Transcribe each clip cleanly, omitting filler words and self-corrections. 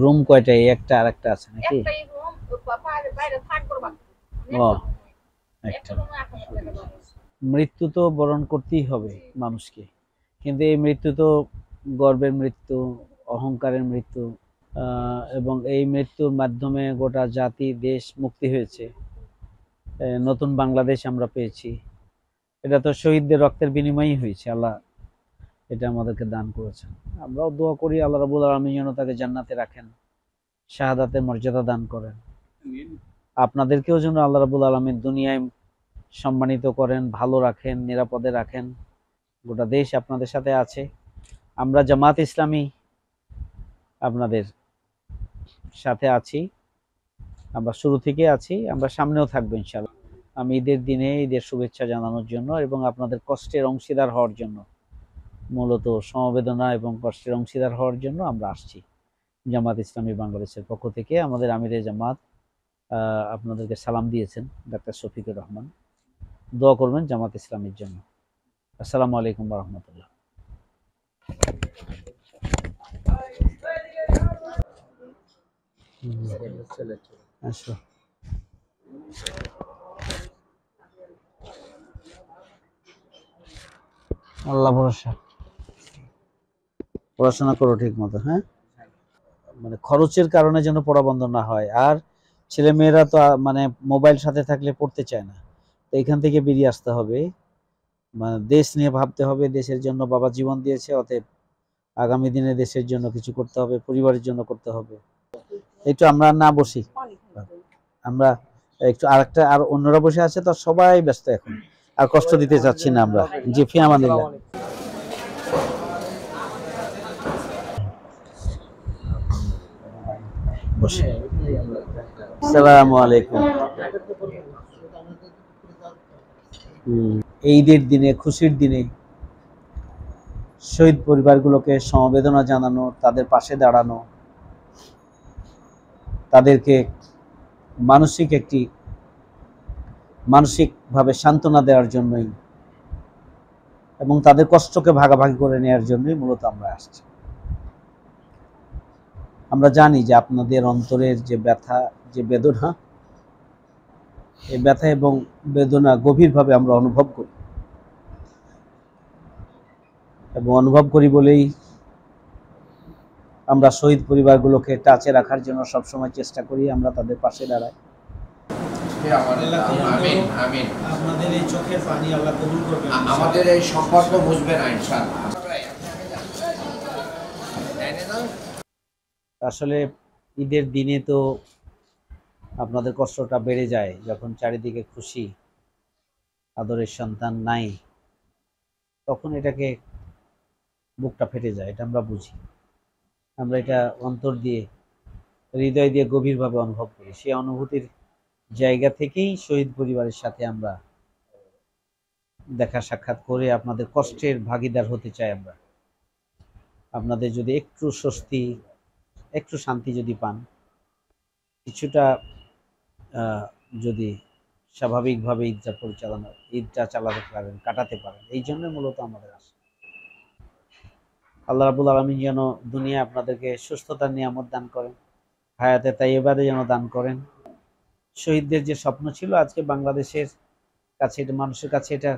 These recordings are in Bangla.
রুম কয়টা? এই একটা আর একটা আছে নাকি? ও, একটা। মৃত্যু তো বরণ করতেই হবে মানুষকে, কিন্তু এই মৃত্যু তো গর্বের মৃত্যু, অহংকারের মৃত্যু, এবং এই মৃত্যুর মাধ্যমে গোটা জাতি দেশ মুক্তি হয়েছে। নতুন বাংলাদেশ আমরা পেয়েছি। এটা তো শহীদদের রক্তের বিনিময়ই হয়েছে। আল্লাহ এটা আমাদেরকে দান করেছেন। আমরাও দোয়া করি আল্লাহ রাব্বুল আলামিন যেন তাকে জান্নাতে রাখেন, শাহাদাতের মর্যাদা দান করেন। আপনাদেরকেও যেন আল্লাহ রাব্বুল আলামিন দুনিয়ায় সম্মানিত করেন, ভালো রাখেন, নিরাপদে রাখেন। গোটা দেশ আপনাদের সাথে আছে। আমরা জামাত ইসলামী আপনাদের সাথে আছি, আমরা শুরু থেকে আছি, আমরা সামনেও থাকবো ইনশাআল্লাহ। আমি ঈদের দিনে ঈদের শুভেচ্ছা জানানোর জন্য এবং আপনাদের কষ্টের অংশীদার হওয়ার জন্য, মূলত সমবেদনা এবং কষ্টের অংশীদার হওয়ার জন্য আমরা আসছি। জামাত ইসলামী বাংলাদেশের পক্ষ থেকে আমাদের আমিরে জামাত আপনাদেরকে সালাম দিয়েছেন, ডাক্তার শফিকুর রহমান। দোয়া করবেন জামাত ইসলামীর জন্য। আসসালামু আলাইকুম ওয়া রাহমাতুল্লাহ। আসো। আল্লাহ ভরসা, পড়াশোনা করো ঠিক মতো। হ্যাঁ, মানে খরচের কারণে যেন পড়া বন্ধ না হয়। আর ছেলে মেয়েরা তো মানে মোবাইল সাথে থাকলে পড়তে চায় না, তো এখান থেকে বেরিয়ে আসতে হবে। মানে দেশ নিয়ে ভাবতে হবে, দেশের জন্য বাবা জীবন দিয়েছে, অতএব আগামী দিনে দেশের জন্য কিছু করতে হবে, পরিবারের জন্য করতে হবে। একটু আমরা না বসি, আমরা একটু আরেকটা, আর অন্যরা বসে আছে তো, সবাই ব্যস্ত এখন, আর কষ্ট দিতে চাচ্ছি না আমরা। জি, ফি আমানিল্লাহ। বসে। আসসালামু আলাইকুম। এই ঈদের দিনে, খুশির দিনে শহীদ পরিবারগুলোকে সমবেদনা জানানো, তাদের পাশে দাঁড়ানো, তাদেরকে মানসিকভাবে সান্ত্বনা দেওয়ার জন্যই এবং তাদের কষ্টকে ভাগাভাগি করে নেওয়ার জন্যই মূলত আমরা আসছি। আমরা জানি যে আপনাদের অন্তরের যে ব্যথা, যে বেদনা, এই ব্যথা এবং বেদনা গভীরভাবে আমরা অনুভব করি, এবং অনুভব করি বলেই আমরা শহীদ পরিবারগুলোকে টাচে রাখার জন্য সবসময় চেষ্টা করি, আমরা তাদের পাশে দাঁড়াই। আপনাদের এই চোখের পানি আল্লাহ কবুল করবেন, আমাদের এই সম্পর্ক বুঝবে না ইনশাআল্লাহ। আসলে ঈদের দিনে তো আপনাদের কষ্টটা বেড়ে যায়, যখন চারিদিকে খুশি, আদরের সন্তান নাই, তখন এটাকে বুকটা ফেটে যায়। এটা আমরা বুঝি, আমরা এটা অন্তর দিয়ে, হৃদয় দিয়ে গভীরভাবে অনুভব করি। সেই অনুভূতির জায়গা থেকেই শহীদ পরিবারের সাথে আমরা দেখা সাক্ষাৎ করে আপনাদের কষ্টের ভাগিদার হতে চাই। আমরা আপনাদের যদি একটু স্বস্তি, একটু শান্তি যদি পান, কিছুটা যদি স্বাভাবিকভাবে ঈদটা চালাতে পারেন, কাটাতে পারেন, এই জন্য মূলত আমাদের আসা। আল্লাহ রাব্বুল আলামিন যেন দুনিয়া আপনাদেরকে সুস্থতার নিয়ামত দান করেন, হায়াতে তাইয়্যিবাতে যেন দান করেন। শহীদদের যে স্বপ্ন ছিল, আজকে বাংলাদেশের কাছে, এটা মানুষের কাছে এটা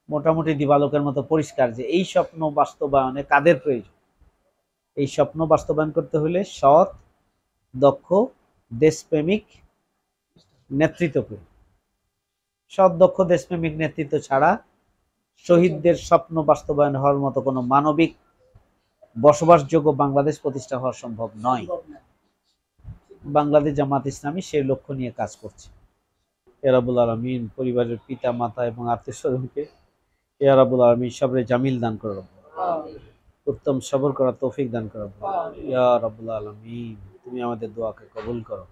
মোটামুটি দিবালোকের মতো পরিষ্কার যে এই স্বপ্ন বাস্তবায়নে কাদের প্রয়োজন। এই স্বপ্ন বাস্তবায়ন করতে হলে সৎ, দক্ষ, দেশপ্রেমিক নেতৃত্ব প্রয়োজন। সৎ, দক্ষ, দেশপ্রেমিক নেতৃত্ব ছাড়া শহীদদের স্বপ্ন বাস্তবায়ন হওয়ার মতো কোনো মানবিক বসবাসযোগ্য বাংলাদেশ প্রতিষ্ঠা হওয়া সম্ভব নয়। বাংলাদেশ জামাত ইসলামী সেই লক্ষ্য নিয়ে কাজ করছে। ইয়া রাব্বুল আলামিন পরিবারের পিতা মাতা এবং আত্মীয় স্বজনকে ইয়া রাব্বুল আলামিন সবরে জামিল দান করো, উত্তম সবর করার তৌফিক দান করো। ইয়া রাব্বুল আলামিন তুমি আমাদের দোয়াকে কবুল করো।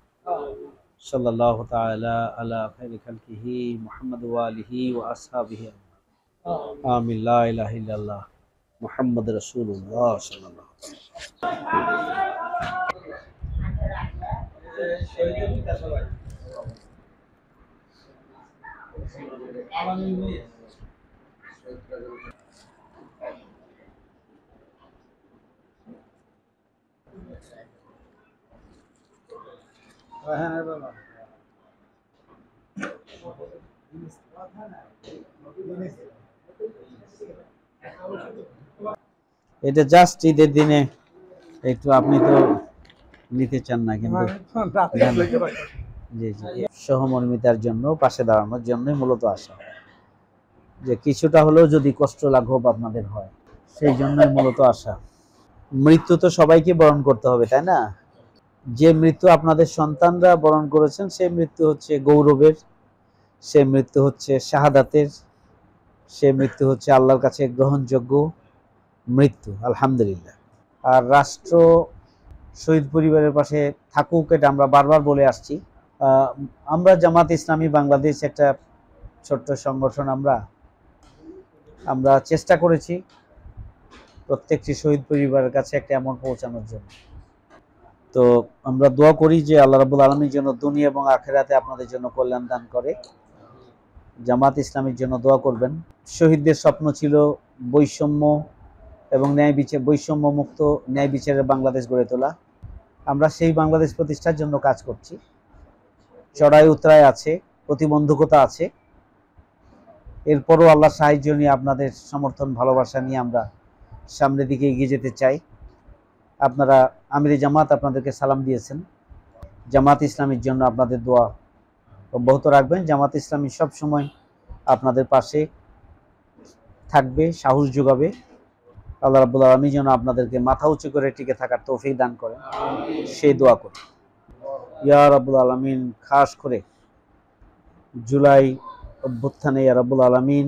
সাল্লাল্লাহু তাআলা আলা খাইরি খালকিহি মুহাম্মদ ওয়া আলিহি ওয়া আসহাবিহি আমিন। লা ইলাহা ইল্লাল্লাহ মুহাম্মাদুর রাসূলুল্লাহ সাল্লাল্লাহু আলাইহি ওয়া সাল্লাম। এটা জাস্ট ঈদের দিনে একটু, আপনি তো নিতে চান না, কিন্তু জি জি, সহমর্মিতার জন্য, পাশে দাঁড়ানোর জন্যই মূলত আসা, যে কিছুটা হলেও যদি কষ্ট লাঘব আপনাদের হয়, সেই জন্যই মূলত আসা। মৃত্যু তো সবাইকে বরণ করতে হবে, তাই না? যে মৃত্যু আপনাদের সন্তানরা বরণ করেছেন, সেই মৃত্যু হচ্ছে গৌরবের, সে মৃত্যু হচ্ছে শাহাদাতের, সে মৃত্যু হচ্ছে আল্লাহর কাছে গ্রহণযোগ্য মৃত্যু, আলহামদুলিল্লাহ। আর রাষ্ট্র শহীদ পরিবারের পাশে থাকুক, এটা আমরা বারবার বলে আসছি। আমরা জামাত ইসলামী বাংলাদেশ একটা ছোট্ট সংগঠন, আমরা চেষ্টা করেছি প্রত্যেকটি শহীদ পরিবারের কাছে একটা এমন পৌঁছানোর জন্য। তো আমরা দোয়া করি যে আল্লাহ রাব্বুল আলামিন যেন দুনিয়া এবং আখিরাতে আপনাদের জন্য কল্যাণ দান করে। জামাত ইসলামের জন্য দোয়া করবেন। শহীদদের স্বপ্ন ছিল বৈষম্য এবং বৈষম্য মুক্ত ন্যায় বিচারের বাংলাদেশ গড়ে তোলা। আমরা সেই বাংলাদেশ প্রতিষ্ঠার জন্য কাজ করছি। চড়াই উতরাই আছে, প্রতিবন্ধকতা আছে, এরপরও আল্লাহর সাহায্য নিয়ে, আপনাদের সমর্থন ভালোবাসা নিয়ে আমরা সামনের দিকে এগিয়ে যেতে চাই। আপনারা, আমিরে জামাত আপনাদেরকে সালাম দিয়েছেন। জামাত ইসলামীর জন্য আপনাদের দোয়া অব্যাহত রাখবেন। জামাত ইসলামী সব সময় আপনাদের পাশে থাকবে, সাহস যোগাবে। আল্লাহ রাব্বুল আলামিন যেন আপনাদেরকে মাথা উঁচু করে টিকে থাকার তৌফিক দান করেন, সেই দোয়া করি ইয়া রাব্বুল আলামিন। খাস করে জুলাই অভ্যুত্থানে ইয়া রাব্বুল আলামিন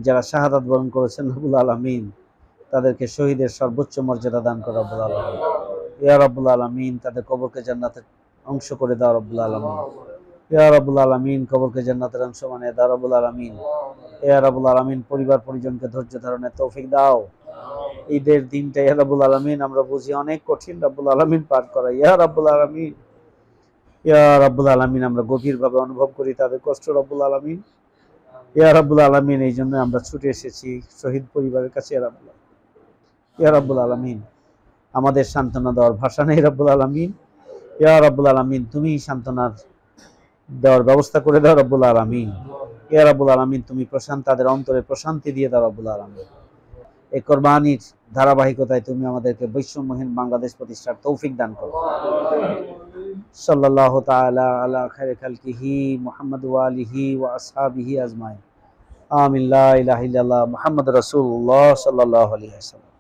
যারা শাহাদাত বরণ করেছেন, রাব্বুল আলামিন তাদেরকে শহীদের সর্বোচ্চ মর্যাদা দান করে রাব্বুল আলামিন। ইয়া রাব্বুল আলামিন তাদের কবরকে জান্নাতের অংশ করে দাও রাব্বুল আলামিন। ইয়া রাব্বুল আলামিন কবরকে জান্নাতের অংশ বানিয়ে দাও রাব্বুল আলামিন। ইয়া রাব্বুল আলামিন পরিবার পরিজনকে ধৈর্য ধারণের তৌফিক দাও। ঈদের দিনটা ইয়া রাব্বুল আলামিন আমরা বুঝি অনেক কঠিন রাব্বুল আলামিন পার করা, ইয়া রাব্বুল আলামিন। ইয়া রাব্বুল আলামিন আমরা গভীরভাবে অনুভব করি তাদের কষ্ট রাব্বুল আলামিন। ইয়া রাব্বুল আলামিন এই জন্য আমরা ছুটে এসেছি শহীদ পরিবারের কাছে ইয়া রাব্বুল আলামিন। আমাদের সান্ত্বনা দেওয়ার ভাষা নেই রাব্বুল আলামিন। ইয়া রাব্বুল আলামিন তুমি সান্ত্বনার দেওয়ার ব্যবস্থা করে দাও রাব্বুল আলামিন। ইয়া রাব্বুল আলামিন তুমি তাদের অন্তরে প্রশান্তি দিয়ে দাও রাব্বুল আলামিন। এই কোরবানির ধারাবাহিকতায় তুমি আমাদেরকে বৈষম্যহীন বাংলাদেশ প্রতিষ্ঠার তৌফিক দান করো। সাল্লাল্লাহু তাআলা আলা খায়রি খালকিহি মুহাম্মদ ওয়া আলিহি ওয়া আসহাবিহি আজমাইন। আমিন। লা ইলাহা ইল্লাল্লাহ মুহাম্মাদুর রাসূলুল্লাহ সাল্লাল্লাহু আলাইহি ওয়াসাল্লাম।